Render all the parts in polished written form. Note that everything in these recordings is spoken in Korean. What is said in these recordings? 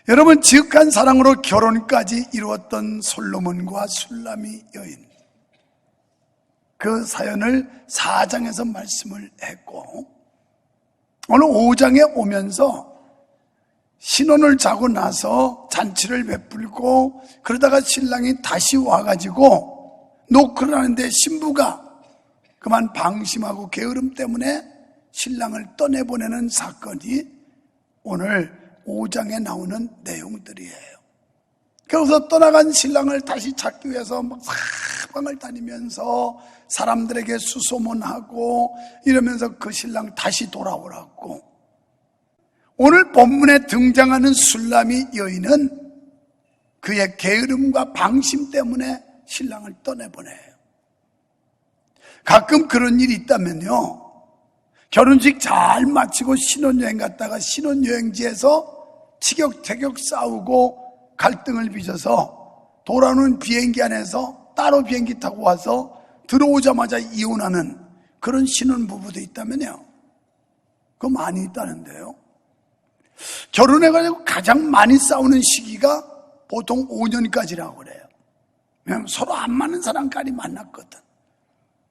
여러분, 지극한 사랑으로 결혼까지 이루었던 솔로몬과 술람이 여인, 그 사연을 4장에서 말씀을 했고, 오늘 5장에 오면서 신혼을 자고 나서 잔치를 베풀고 그러다가 신랑이 다시 와가지고 노크를 하는데 신부가 그만 방심하고 게으름 때문에 신랑을 떠내보내는 사건이 오늘 5장에 나오는 내용들이에요. 그래서 떠나간 신랑을 다시 찾기 위해서 막 사방을 다니면서 사람들에게 수소문하고 이러면서 그 신랑 다시 돌아오라고. 오늘 본문에 등장하는 술람이 여인은 그의 게으름과 방심 때문에 신랑을 떠내보내요. 가끔 그런 일이 있다면요, 결혼식 잘 마치고 신혼여행 갔다가 신혼여행지에서 티격태격 싸우고 갈등을 빚어서 돌아오는 비행기 안에서 따로 비행기 타고 와서 들어오자마자 이혼하는 그런 신혼부부도 있다면요, 그거 많이 있다는데요. 결혼해가지고 가장 많이 싸우는 시기가 보통 5년까지라고 그래요. 왜냐하면 서로 안 맞는 사람끼리 만났거든.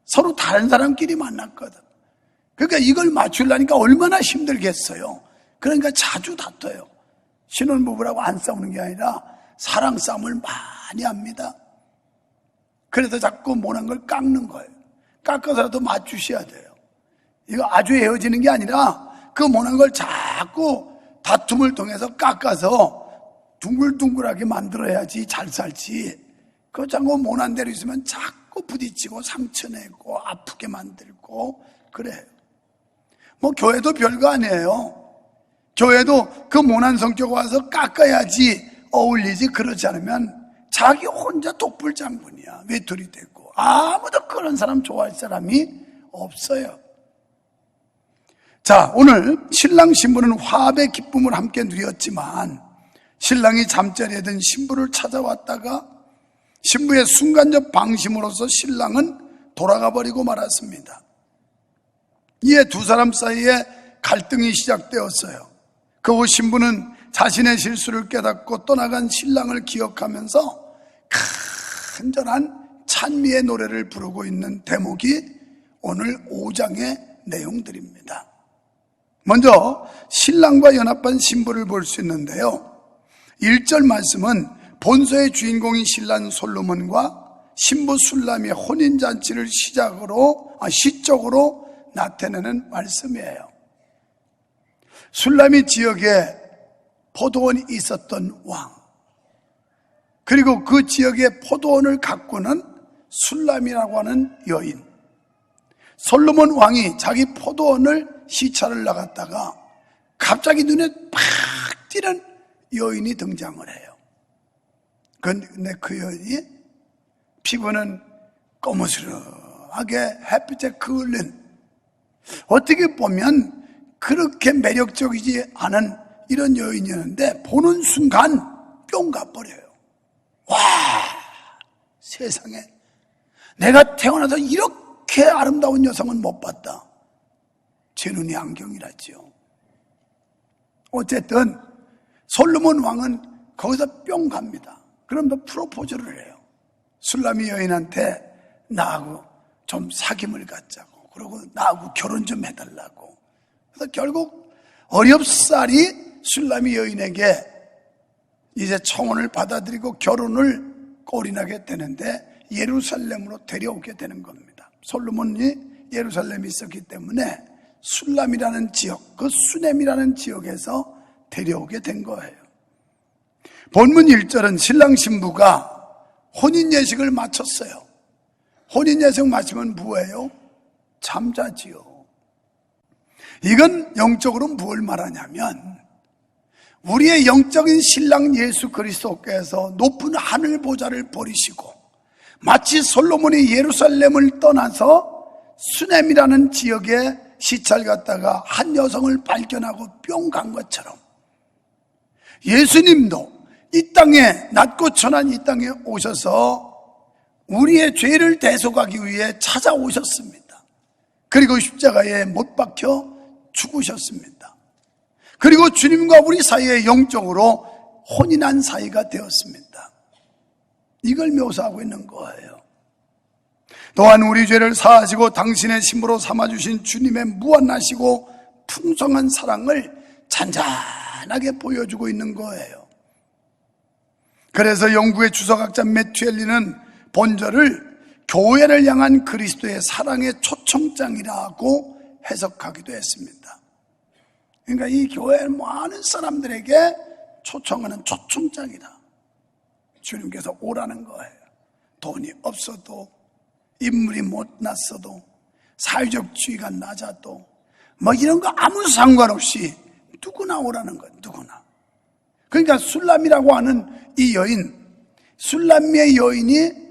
서로 다른 사람끼리 만났거든. 그러니까 이걸 맞추려니까 얼마나 힘들겠어요. 그러니까 자주 다퉈요. 신혼부부라고 안 싸우는 게 아니라 사랑 싸움을 많이 합니다. 그래서 자꾸 못한 걸 깎는 거예요. 깎아서라도 맞추셔야 돼요. 이거 아주 헤어지는 게 아니라 그 못한 걸 자꾸 다툼을 통해서 깎아서 둥글둥글하게 만들어야지 잘 살지. 그거 자꾸 못한 대로 있으면 자꾸 부딪히고 상처내고 아프게 만들고 그래요. 뭐 교회도 별거 아니에요. 교회도 그 모난 성격 와서 깎아야지 어울리지, 그러지 않으면 자기 혼자 독불장군이야. 외톨이 되고 아무도 그런 사람 좋아할 사람이 없어요. 자, 오늘 신랑 신부는 화합의 기쁨을 함께 누렸지만 신랑이 잠자리에 든 신부를 찾아왔다가 신부의 순간적 방심으로서 신랑은 돌아가 버리고 말았습니다. 이에 두 사람 사이에 갈등이 시작되었어요. 그 후 신부는 자신의 실수를 깨닫고 떠나간 신랑을 기억하면서 간절한 찬미의 노래를 부르고 있는 대목이 오늘 5장의 내용들입니다. 먼저 신랑과 연합한 신부를 볼 수 있는데요, 1절 말씀은 본서의 주인공인 신랑 솔로몬과 신부 술람의 혼인잔치를 시적으로 나타내는 말씀이에요. 술람이 지역에 포도원이 있었던 왕, 그리고 그 지역의 포도원을 가꾸는 술람이라고 하는 여인. 솔로몬 왕이 자기 포도원을 시찰을 나갔다가 갑자기 눈에 팍 띄는 여인이 등장을 해요. 근데 그 여인이 피부는 거무스름하게 햇빛에 그을린, 어떻게 보면 그렇게 매력적이지 않은 이런 여인이었는데 보는 순간 뿅 가버려요. 와, 세상에 내가 태어나서 이렇게 아름다운 여성은 못 봤다. 제 눈이 안경이라지요. 어쨌든 솔로몬 왕은 거기서 뿅 갑니다. 그럼 또 프로포즈를 해요. 술람이 여인한테 나하고 좀 사귐을 갖자고, 그리고 나하고 결혼 좀 해달라고. 그래서 결국 어렵사리 술람이 여인에게 이제 청혼을 받아들이고 결혼을 골인하게 되는데 예루살렘으로 데려오게 되는 겁니다. 솔로몬이 예루살렘에 있었기 때문에 술람이라는 지역, 그 수넴이라는 지역에서 데려오게 된 거예요. 본문 1절은 신랑 신부가 혼인 예식을 마쳤어요. 혼인 예식 마치면 뭐예요? 잠자지요. 이건 영적으로 뭘 말하냐면 우리의 영적인 신랑 예수 그리스도께서 높은 하늘 보좌를 버리시고 마치 솔로몬이 예루살렘을 떠나서 수넴이라는 지역에 시찰 갔다가 한 여성을 발견하고 뿅 간 것처럼 예수님도 이 땅에 낮고 천한 이 땅에 오셔서 우리의 죄를 대속하기 위해 찾아오셨습니다. 그리고 십자가에 못 박혀 죽으셨습니다. 그리고 주님과 우리 사이에 영적으로 혼인한 사이가 되었습니다. 이걸 묘사하고 있는 거예요. 또한 우리 죄를 사하시고 당신의 신부로 삼아주신 주님의 무한하시고 풍성한 사랑을 잔잔하게 보여주고 있는 거예요. 그래서 영국의 주석학자 매튜 엘리는 본절을 교회를 향한 그리스도의 사랑의 초청장이라고 해석하기도 했습니다. 그러니까 이 교회 많은 사람들에게 초청하는 초청장이다. 주님께서 오라는 거예요. 돈이 없어도, 인물이 못났어도, 사회적 지위가 낮아도, 뭐 이런 거 아무 상관없이 누구나 오라는 거예요. 누구나. 그러니까 술람이라고 하는 이 여인, 술람미의 여인이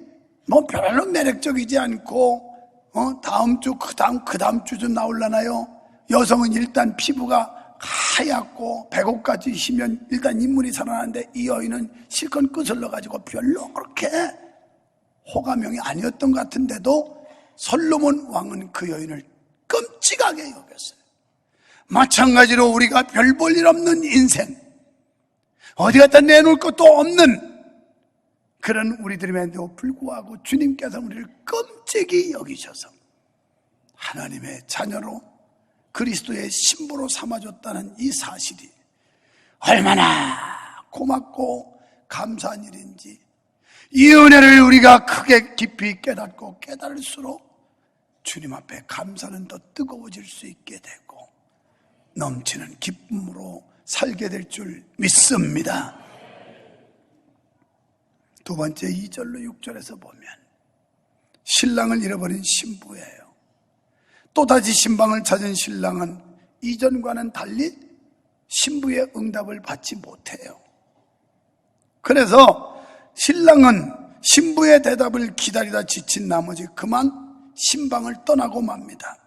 뭐 별로 매력적이지 않고, 다음 주, 그 다음 주쯤 나올라나요? 여성은 일단 피부가 하얗고 배고까지 시면 일단 인물이 살아나는데, 이 여인은 실컷 끄슬러가지고 별로 그렇게 호감형이 아니었던 것 같은데도 솔로몬 왕은 그 여인을 끔찍하게 여겼어요. 마찬가지로 우리가 별 볼 일 없는 인생, 어디 갖다 내놓을 것도 없는 그런 우리들임에도 불구하고 주님께서 우리를 끔찍이 여기셔서 하나님의 자녀로 그리스도의 신부로 삼아줬다는 이 사실이 얼마나 고맙고 감사한 일인지, 이 은혜를 우리가 크게 깊이 깨닫고 깨달을수록 주님 앞에 감사는 더 뜨거워질 수 있게 되고 넘치는 기쁨으로 살게 될 줄 믿습니다. 두 번째 2절로 6절에서 보면 신랑을 잃어버린 신부예요. 또다시 신방을 찾은 신랑은 이전과는 달리 신부의 응답을 받지 못해요. 그래서 신랑은 신부의 대답을 기다리다 지친 나머지 그만 신방을 떠나고 맙니다.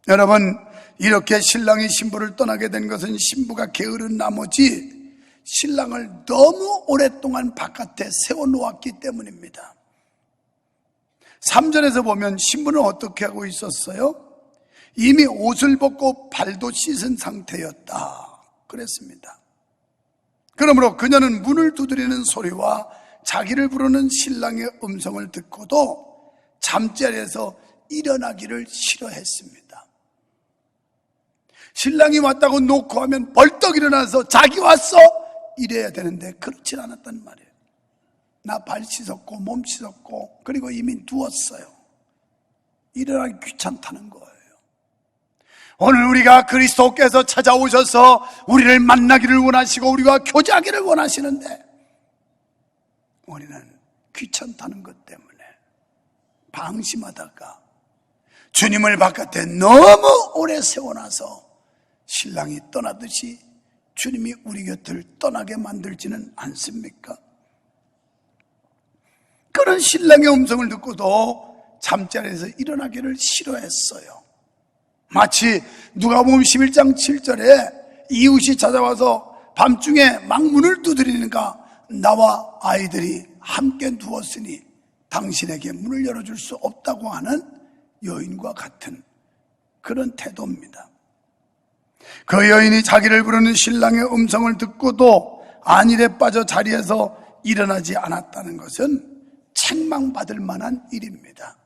여러분, 이렇게 신랑이 신부를 떠나게 된 것은 신부가 게으른 나머지 신랑을 너무 오랫동안 바깥에 세워놓았기 때문입니다. 3절에서 보면 신부는 어떻게 하고 있었어요? 이미 옷을 벗고 발도 씻은 상태였다 그랬습니다. 그러므로 그녀는 문을 두드리는 소리와 자기를 부르는 신랑의 음성을 듣고도 잠자리에서 일어나기를 싫어했습니다. 신랑이 왔다고 놓고 하면 벌떡 일어나서 자기 왔어! 이래야 되는데 그렇진 않았단 말이에요. 나 발 씻었고 몸 씻었고 그리고 이미 누웠어요. 일어나기 귀찮다는 거예요. 오늘 우리가 그리스도께서 찾아오셔서 우리를 만나기를 원하시고 우리와 교제하기를 원하시는데 우리는 귀찮다는 것 때문에 방심하다가 주님을 바깥에 너무 오래 세워놔서 신랑이 떠나듯이 주님이 우리 곁을 떠나게 만들지는 않습니까? 그런 신랑의 음성을 듣고도 잠자리에서 일어나기를 싫어했어요. 마치 누가복음 11장 7절에 이웃이 찾아와서 밤중에 막 문을 두드리니까 나와 아이들이 함께 누웠으니 당신에게 문을 열어줄 수 없다고 하는 여인과 같은 그런 태도입니다. 그 여인이 자기를 부르는 신랑의 음성을 듣고도 안일에 빠져 자리에서 일어나지 않았다는 것은 책망받을 만한 일입니다.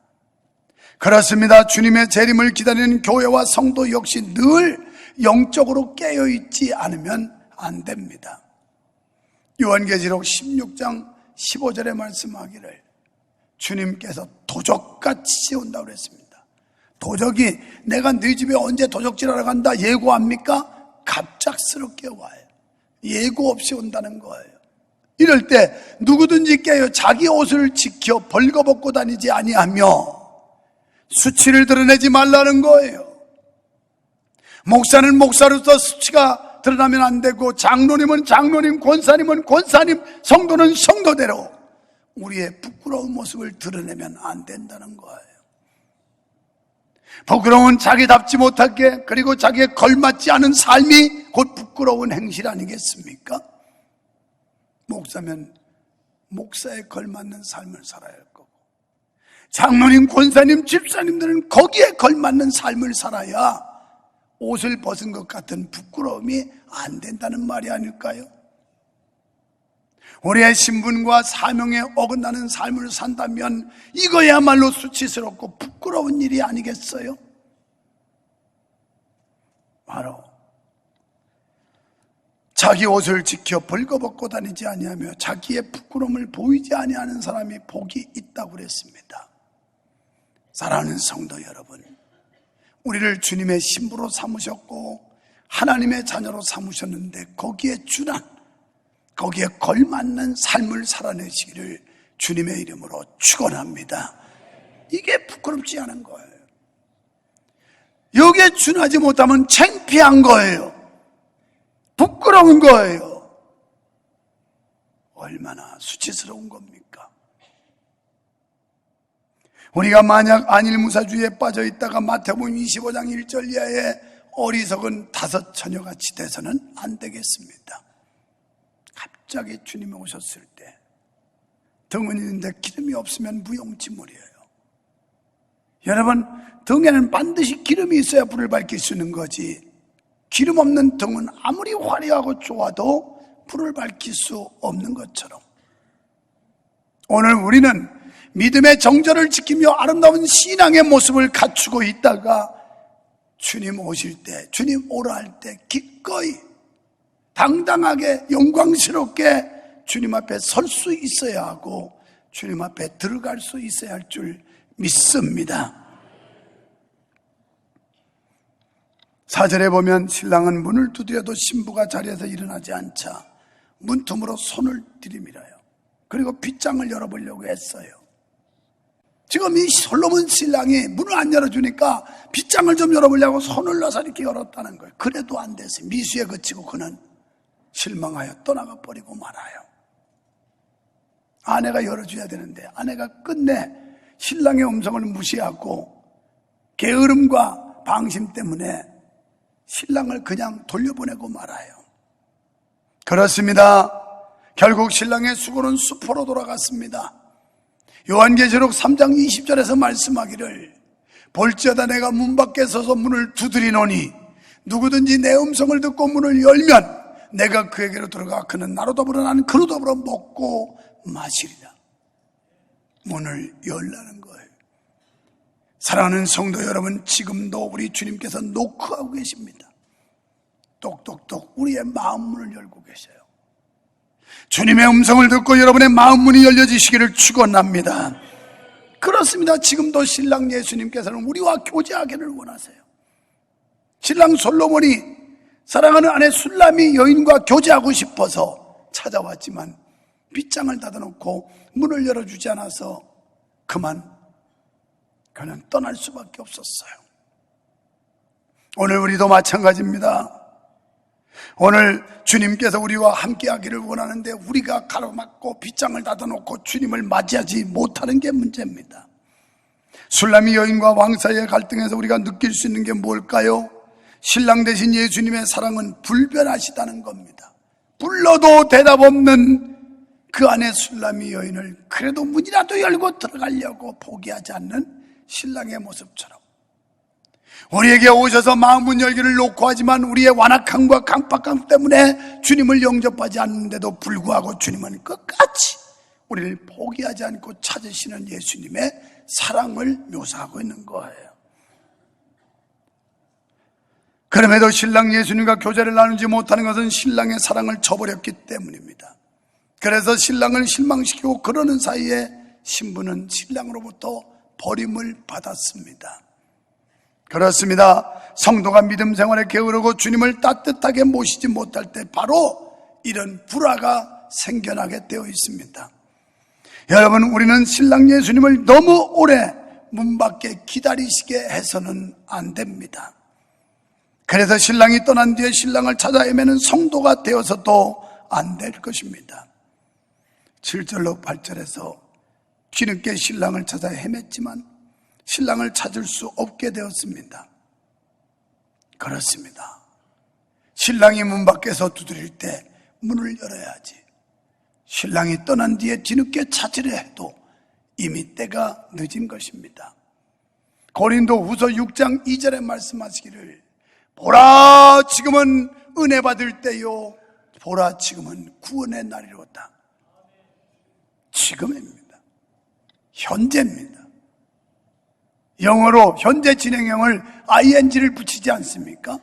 그렇습니다. 주님의 재림을 기다리는 교회와 성도 역시 늘 영적으로 깨어있지 않으면 안 됩니다. 요한계시록 16장 15절에 말씀하기를 주님께서 도적같이 온다고 그랬습니다. 도적이 내가 네 집에 언제 도적질하러 간다 예고합니까? 갑작스럽게 와요. 예고 없이 온다는 거예요. 이럴 때 누구든지 깨어 자기 옷을 지켜 벌거벗고 다니지 아니하며 수치를 드러내지 말라는 거예요. 목사는 목사로서 수치가 드러나면 안 되고 장로님은 장로님, 권사님은 권사님, 성도는 성도대로 우리의 부끄러운 모습을 드러내면 안 된다는 거예요. 부끄러운 자기답지 못하게 그리고 자기에 걸맞지 않은 삶이 곧 부끄러운 행실 아니겠습니까? 목사면 목사에 걸맞는 삶을 살아야 할 거고 장로님, 권사님, 집사님들은 거기에 걸맞는 삶을 살아야 옷을 벗은 것 같은 부끄러움이 안 된다는 말이 아닐까요? 우리의 신분과 사명에 어긋나는 삶을 산다면 이거야말로 수치스럽고 부끄러운 일이 아니겠어요? 바로 자기 옷을 지켜 벌거벗고 다니지 아니하며 자기의 부끄러움을 보이지 아니하는 사람이 복이 있다고 그랬습니다. 사랑하는 성도 여러분, 우리를 주님의 신부로 삼으셨고 하나님의 자녀로 삼으셨는데 거기에 준한, 거기에 걸맞는 삶을 살아내시기를 주님의 이름으로 축원합니다. 이게 부끄럽지 않은 거예요. 여기에 준하지 못하면 창피한 거예요. 부끄러운 거예요. 얼마나 수치스러운 겁니까? 우리가 만약 안일무사주의에 빠져 있다가 마태복음 25장 1절 이하에 어리석은 5 처녀같이 돼서는 안 되겠습니다. 갑자기 주님이 오셨을 때 등은 있는데 기름이 없으면 무용지물이에요. 여러분, 등에는 반드시 기름이 있어야 불을 밝힐 수 있는 거지, 기름 없는 등은 아무리 화려하고 좋아도 불을 밝힐 수 없는 것처럼 오늘 우리는 믿음의 정절을 지키며 아름다운 신앙의 모습을 갖추고 있다가 주님 오실 때, 주님 오라 할 때 기꺼이 당당하게 영광스럽게 주님 앞에 설 수 있어야 하고 주님 앞에 들어갈 수 있어야 할 줄 믿습니다. 4절에 보면 신랑은 문을 두드려도 신부가 자리에서 일어나지 않자 문틈으로 손을 들이밀어요. 그리고 빗장을 열어보려고 했어요. 지금 이 솔로몬 신랑이 문을 안 열어주니까 빗장을 좀 열어보려고 손을 넣어서 이렇게 열었다는 거예요. 그래도 안 됐어요. 미수에 그치고 그는 실망하여 떠나가 버리고 말아요. 아내가 열어줘야 되는데 아내가 끝내 신랑의 음성을 무시하고 게으름과 방심 때문에 신랑을 그냥 돌려보내고 말아요. 그렇습니다. 결국 신랑의 수고는 수포로 돌아갔습니다. 요한계시록 3장 20절에서 말씀하기를 볼지어다 내가 문 밖에 서서 문을 두드리노니 누구든지 내 음성을 듣고 문을 열면 내가 그에게로 들어가 그는 나로 더불어 나는 그로 더불어 먹고 마시리라. 문을 열라는 거예요. 사랑하는 성도 여러분, 지금도 우리 주님께서 노크하고 계십니다. 똑똑똑 우리의 마음 문을 열고 계셔요. 주님의 음성을 듣고 여러분의 마음 문이 열려지시기를 축원합니다. 그렇습니다. 지금도 신랑 예수님께서는 우리와 교제하기를 원하세요. 신랑 솔로몬이 사랑하는 아내 술람이 여인과 교제하고 싶어서 찾아왔지만 빗장을 닫아놓고 문을 열어주지 않아서 그는 떠날 수밖에 없었어요. 오늘 우리도 마찬가지입니다. 오늘 주님께서 우리와 함께 하기를 원하는데 우리가 가로막고 빗장을 닫아놓고 주님을 맞이하지 못하는 게 문제입니다. 술람이 여인과 왕 사이의 갈등에서 우리가 느낄 수 있는 게 뭘까요? 신랑 대신 예수님의 사랑은 불변하시다는 겁니다. 불러도 대답 없는 그 안에 술람이 여인을 그래도 문이라도 열고 들어가려고 포기하지 않는 신랑의 모습처럼 우리에게 오셔서 마음 문 열기를 놓고 하지만 우리의 완악함과 강팍함 때문에 주님을 영접하지 않는데도 불구하고 주님은 끝까지 우리를 포기하지 않고 찾으시는 예수님의 사랑을 묘사하고 있는 거예요. 그럼에도 신랑 예수님과 교제를 나누지 못하는 것은 신랑의 사랑을 저버렸기 때문입니다. 그래서 신랑을 실망시키고 그러는 사이에 신부는 신랑으로부터 버림을 받았습니다. 그렇습니다. 성도가 믿음 생활에 게으르고 주님을 따뜻하게 모시지 못할 때 바로 이런 불화가 생겨나게 되어 있습니다. 여러분, 우리는 신랑 예수님을 너무 오래 문 밖에 기다리시게 해서는 안 됩니다. 그래서 신랑이 떠난 뒤에 신랑을 찾아 헤매는 성도가 되어서도 안 될 것입니다. 7절로 8절에서 뒤늦게 신랑을 찾아 헤맸지만 신랑을 찾을 수 없게 되었습니다. 그렇습니다. 신랑이 문 밖에서 두드릴 때 문을 열어야지. 신랑이 떠난 뒤에 뒤늦게 찾으려 해도 이미 때가 늦은 것입니다. 고린도 후서 6장 2절에 말씀하시기를 보라 지금은 은혜 받을 때요 보라 지금은 구원의 날이로다. 지금입니다. 현재입니다. 영어로 현재 진행형을 ing를 붙이지 않습니까?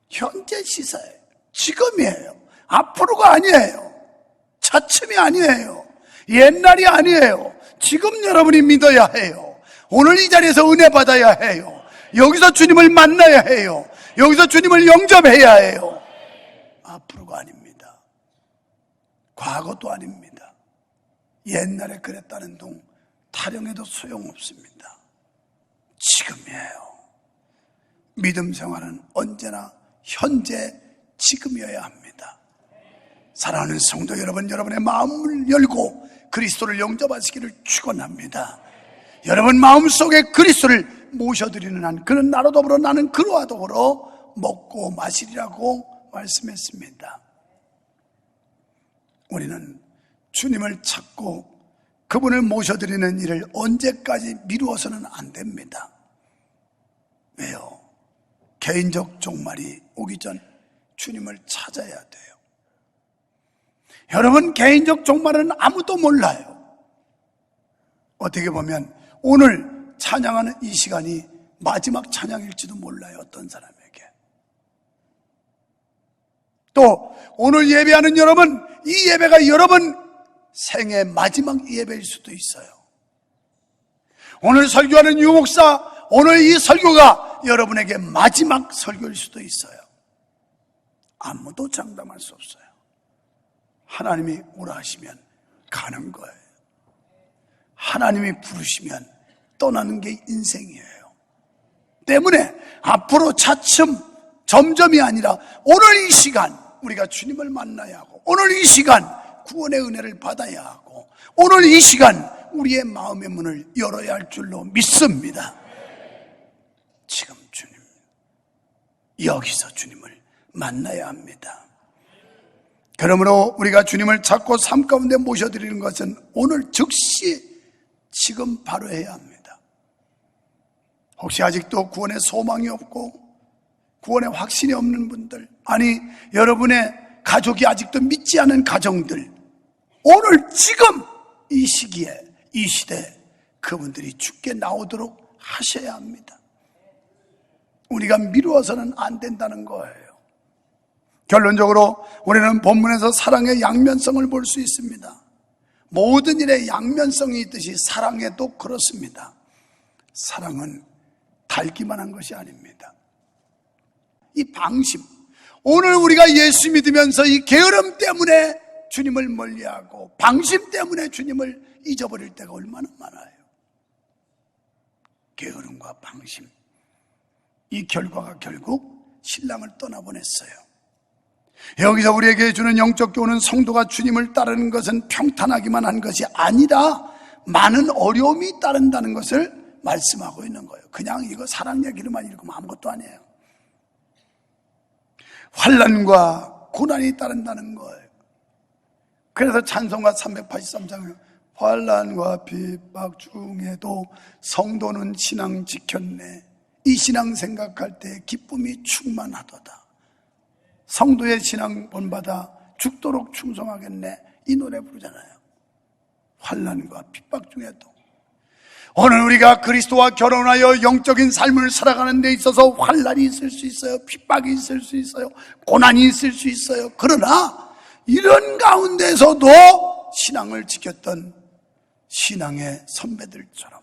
현재 시사예요. 지금이에요. 앞으로가 아니에요. 차츰이 아니에요. 옛날이 아니에요. 지금 여러분이 믿어야 해요. 오늘 이 자리에서 은혜 받아야 해요. 여기서 주님을 만나야 해요. 여기서 주님을 영접해야 해요. 앞으로가 아닙니다. 과거도 아닙니다. 옛날에 그랬다는 둥 타령해도 소용없습니다. 지금이에요. 믿음 생활은 언제나 현재 지금이어야 합니다. 사랑하는 성도 여러분, 여러분의 마음을 열고 그리스도를 영접하시기를 축원합니다. 여러분 마음속에 그리스도를 모셔드리는 한 그는 나로 더불어 나는 그와 더불어 먹고 마시리라고 말씀했습니다. 우리는 주님을 찾고 그분을 모셔드리는 일을 언제까지 미루어서는 안 됩니다. 왜요? 개인적 종말이 오기 전 주님을 찾아야 돼요. 여러분 개인적 종말은 아무도 몰라요. 어떻게 보면 오늘 찬양하는 이 시간이 마지막 찬양일지도 몰라요. 어떤 사람에게. 또 오늘 예배하는 여러분, 이 예배가 여러분 생애 마지막 예배일 수도 있어요. 오늘 설교하는 유목사, 오늘 이 설교가 여러분에게 마지막 설교일 수도 있어요. 아무도 장담할 수 없어요. 하나님이 오라 하시면 가는 거예요. 하나님이 부르시면 떠나는 게 인생이에요. 때문에 앞으로 차츰 점점이 아니라 오늘 이 시간 우리가 주님을 만나야 하고, 오늘 이 시간 구원의 은혜를 받아야 하고, 오늘 이 시간 우리의 마음의 문을 열어야 할 줄로 믿습니다. 지금 주님, 여기서 주님을 만나야 합니다. 그러므로 우리가 주님을 찾고 삶 가운데 모셔드리는 것은 오늘 즉시 지금 바로 해야 합니다. 혹시 아직도 구원의 소망이 없고 구원의 확신이 없는 분들, 아니 여러분의 가족이 아직도 믿지 않은 가정들, 오늘 지금 이 시기에 이 시대에 그분들이 주께 나오도록 하셔야 합니다. 우리가 미루어서는 안 된다는 거예요. 결론적으로 우리는 본문에서 사랑의 양면성을 볼 수 있습니다. 모든 일에 양면성이 있듯이 사랑에도 그렇습니다. 사랑은 달기만 한 것이 아닙니다. 이 방심, 오늘 우리가 예수 믿으면서 이 게으름 때문에 주님을 멀리하고 방심 때문에 주님을 잊어버릴 때가 얼마나 많아요. 게으름과 방심, 이 결과가 결국 신랑을 떠나보냈어요. 여기서 우리에게 주는 영적 교훈은 성도가 주님을 따르는 것은 평탄하기만 한 것이 아니라 많은 어려움이 따른다는 것을 말씀하고 있는 거예요. 그냥 이거 사랑 얘기로만 읽으면 아무것도 아니에요. 환난과 고난이 따른다는 거예요. 그래서 찬송가 383장에 환난과 핍박 중에도 성도는 신앙 지켰네. 이 신앙 생각할 때 기쁨이 충만하도다. 성도의 신앙 본받아 죽도록 충성하겠네. 이 노래 부르잖아요. 환난과 핍박 중에도. 오늘 우리가 그리스도와 결혼하여 영적인 삶을 살아가는 데 있어서 환난이 있을 수 있어요. 핍박이 있을 수 있어요. 고난이 있을 수 있어요. 그러나 이런 가운데서도 신앙을 지켰던 신앙의 선배들처럼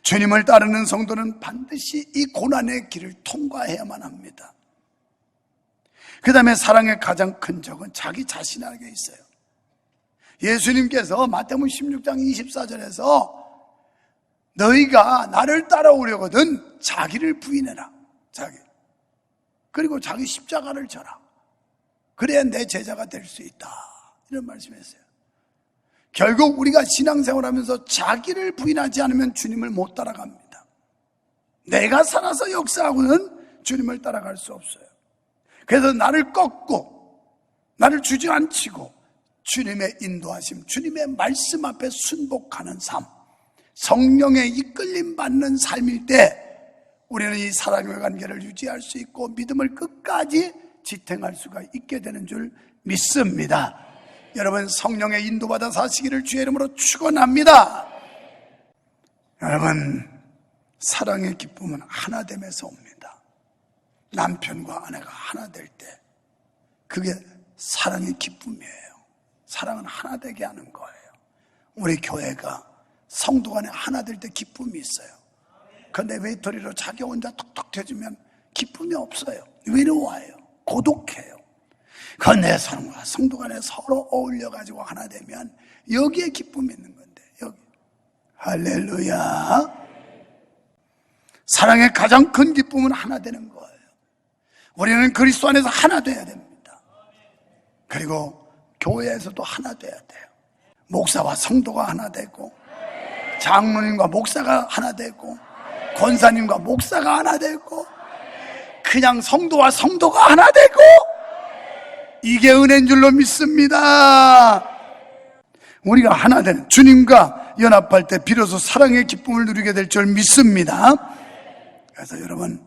주님을 따르는 성도는 반드시 이 고난의 길을 통과해야만 합니다. 그 다음에 사랑의 가장 큰 적은 자기 자신에게 있어요. 예수님께서 마태복음 16장 24절에서 너희가 나를 따라오려거든 자기를 부인해라. 그리고 자기 십자가를 져라. 그래야 내 제자가 될 수 있다. 이런 말씀했어요. 결국 우리가 신앙생활하면서 자기를 부인하지 않으면 주님을 못 따라갑니다. 내가 살아서 역사하고는 주님을 따라갈 수 없어요. 그래서 나를 꺾고 나를 주저앉히고 주님의 인도하심, 주님의 말씀 앞에 순복하는 삶, 성령의 이끌림 받는 삶일 때 우리는 이 사랑의 관계를 유지할 수 있고 믿음을 끝까지 지탱할 수가 있게 되는 줄 믿습니다. 여러분 성령의 인도받아 사시기를 주의 이름으로 축원합니다. 여러분 사랑의 기쁨은 하나됨에서 옵니다. 남편과 아내가 하나 될 때 그게 사랑의 기쁨이에요. 사랑은 하나 되게 하는 거예요. 우리 교회가 성도 간에 하나 될 때 기쁨이 있어요. 그런데 외톨이로 자기 혼자 톡톡 터지면 기쁨이 없어요. 외로워요. 고독해요. 그런데 성도 간에 서로 어울려가지고 하나 되면 여기에 기쁨이 있는 건데, 여기. 할렐루야. 사랑의 가장 큰 기쁨은 하나 되는 거예요. 우리는 그리스도 안에서 하나 돼야 됩니다. 그리고 교회에서도 하나 돼야 돼요. 목사와 성도가 하나 되고, 장로님과 목사가 하나 되고, 권사님과 목사가 하나 되고, 그냥 성도와 성도가 하나 되고, 이게 은혜인 줄로 믿습니다. 우리가 하나 되는 주님과 연합할 때 비로소 사랑의 기쁨을 누리게 될 줄 믿습니다. 그래서 여러분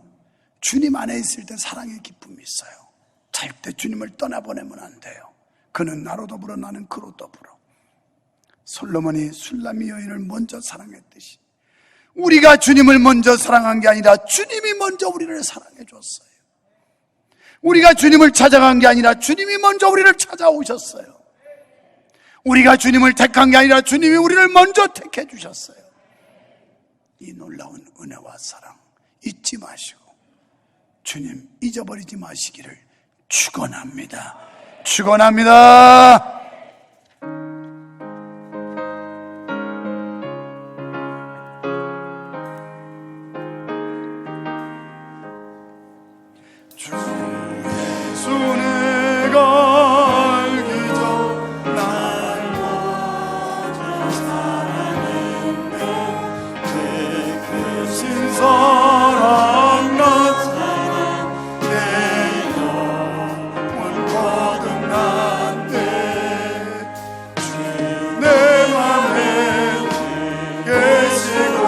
주님 안에 있을 때 사랑의 기쁨이 있어요. 절대 주님을 떠나보내면 안 돼요. 그는 나로 더불어 나는 그로 더불어. 솔로몬이 술람미 여인을 먼저 사랑했듯이 우리가 주님을 먼저 사랑한 게 아니라 주님이 먼저 우리를 사랑해 줬어요. 우리가 주님을 찾아간 게 아니라 주님이 먼저 우리를 찾아오셨어요. 우리가 주님을 택한 게 아니라 주님이 우리를 먼저 택해 주셨어요. 이 놀라운 은혜와 사랑 잊지 마시고 주님 잊어버리지 마시기를 축원합니다. 축원합니다. 주 예수 내가 알기 전 날 먼저 사랑했네. 그 신사랑 나타난 내 영혼 거듭난데 주 내 맘에 계시고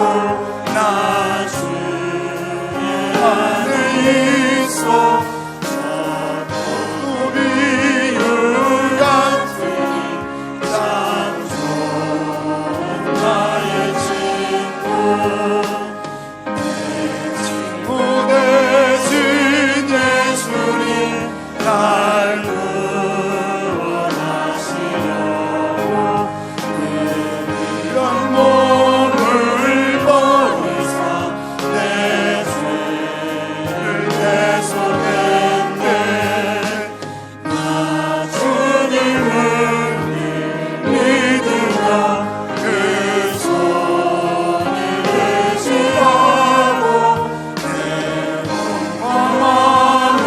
나 주의 안에 있어 또 비율 같으니 참 좋은 나의 친구 내 친구 대신 예수님 날 구원하시려고 이런 몸을 버리사 내 죄를 대속했네. 나 주님을 믿으며 그 손을 의지하고 내 몸과 마음을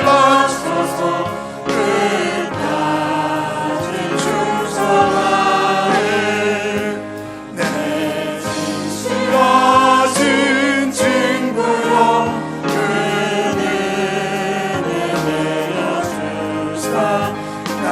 바쳐서 끝까지 충성하네. 내 진실하신 친구여 은혜를 내어주사 나